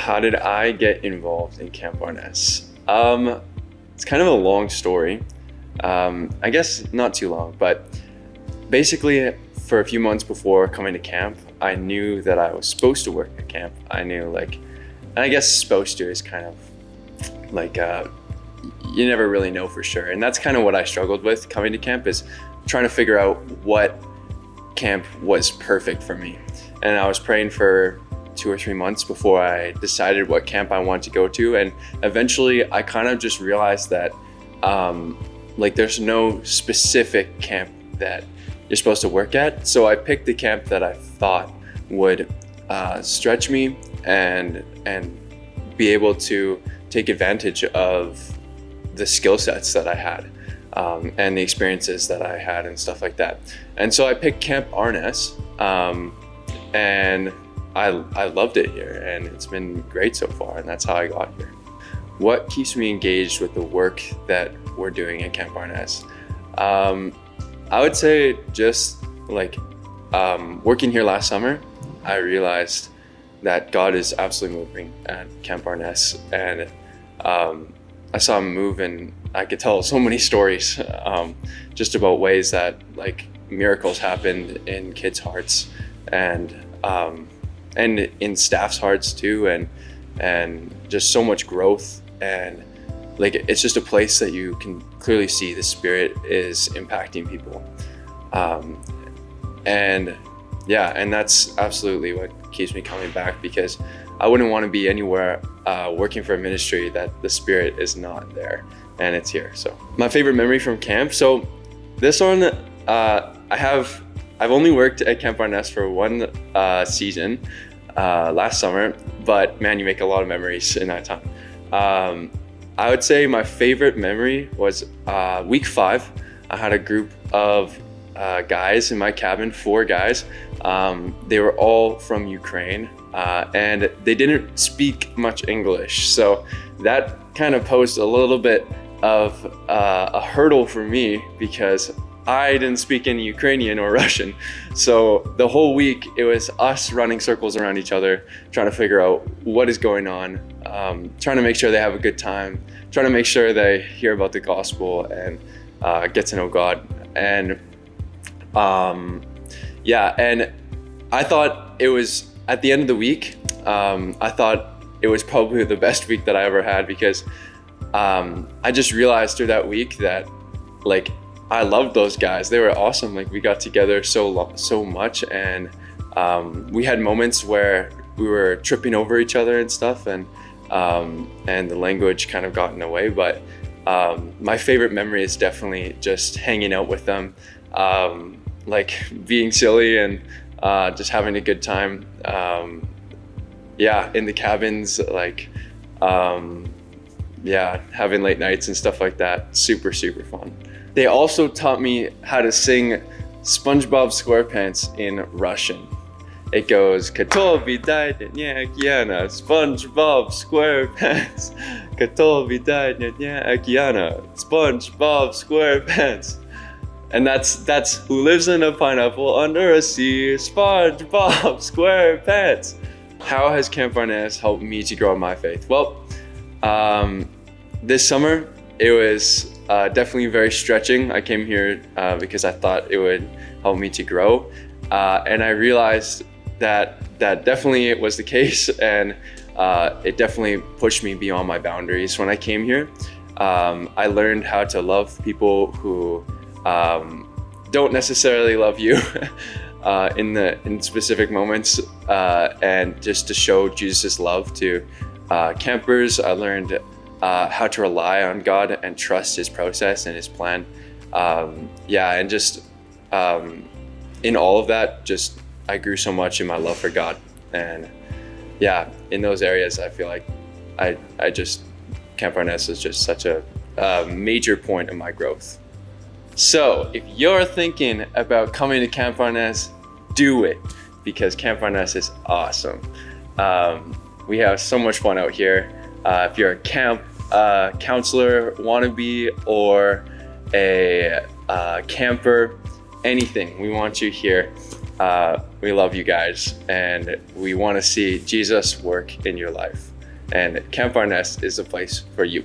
how did I get involved in Camp Barnes? It's kind of a long story. I guess not too long, but basically for a few months before coming to camp, I knew that I was supposed to work at camp. I knew and I guess supposed to is kind of you never really know for sure. And that's kind of what I struggled with coming to camp, is trying to figure out what camp was perfect for me. And I was praying for 2 or 3 months before I decided what camp I wanted to go to. And eventually I kind of just realized that there's no specific camp that you're supposed to work at. So I picked the camp that I thought would stretch me and be able to take advantage of the skill sets that I had and the experiences that I had and stuff like that. And so I picked Camp Arnes, and I loved it here, and it's been great so far, and that's how I got here. What keeps me engaged with the work that we're doing at Camp Arnes? I would say just working here last summer, I realized that God is absolutely moving at Camp Arnes, and I saw him move, and I could tell so many stories just about ways that miracles happened in kids' hearts and in staff's hearts too, and just so much growth, and it's just a place that you can clearly see the Spirit is impacting people, and that's absolutely what keeps me coming back, because I wouldn't want to be anywhere working for a ministry that the Spirit is not there, and it's here. So my favorite memory from camp. So this one, I've only worked at Camp Arnes for one season last summer, but man, you make a lot of memories in that time. I would say my favorite memory was week 5. I had a group of guys in my cabin, 4 guys. They were all from Ukraine, and they didn't speak much English. So that kind of posed a little bit of a hurdle for me, because I didn't speak any Ukrainian or Russian. So the whole week it was us running circles around each other, trying to figure out what is going on, trying to make sure they have a good time, trying to make sure they hear about the gospel and get to know God. And and I thought it was, at the end of the week, I thought it was probably the best week that I ever had, because I just realized through that week that I loved those guys. They were awesome. We got together so much, and we had moments where we were tripping over each other and stuff, and the language kind of got in the way. But my favorite memory is definitely just hanging out with them, being silly and just having a good time. In the cabins, having late nights and stuff like that. Super, super fun. They also taught me how to sing SpongeBob SquarePants in Russian. It goes, "Kto vidает океана, SpongeBob SquarePants. Kto vidает океана, SpongeBob SquarePants." And that's who lives in a pineapple under a sea, SpongeBob SquarePants. How has Camp Arnes helped me to grow in my faith? Well, this summer it was definitely very stretching. I came here because I thought it would help me to grow, and I realized that definitely it was the case, and it definitely pushed me beyond my boundaries. When I came here, I learned how to love people who don't necessarily love you in specific moments, and just to show Jesus' love to campers. I learned how to rely on God and trust His process and His plan. And just in all of that, just I grew so much in my love for God. And in those areas, I feel like I just, Camp Arnes is just such a major point in my growth. So if you're thinking about coming to Camp Arnes, do it, because Camp Arnes is awesome. We have so much fun out here. If you're a camp counselor wannabe, or a camper, anything, we want you here. We love you guys, and we want to see Jesus work in your life. and Camp Barness is a place for you.